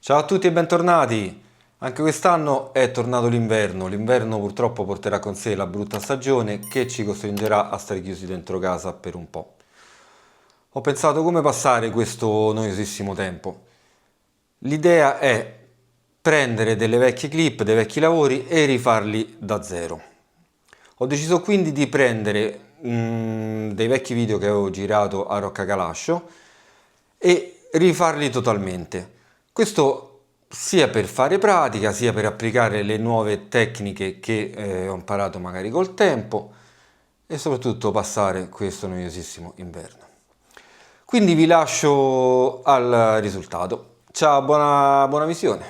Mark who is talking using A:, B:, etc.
A: Ciao a tutti e bentornati! Anche quest'anno è tornato l'inverno. L'inverno purtroppo porterà con sé la brutta stagione che ci costringerà a stare chiusi dentro casa per un po'. Ho pensato come passare questo noiosissimo tempo. L'idea è prendere delle vecchie clip, dei vecchi lavori e rifarli da zero. Ho deciso quindi di prendere dei vecchi video che avevo girato a Rocca Calascio e rifarli totalmente. Questo sia per fare pratica, sia per applicare le nuove tecniche che ho imparato magari col tempo e soprattutto passare questo noiosissimo inverno. Quindi vi lascio al risultato. Ciao, buona visione!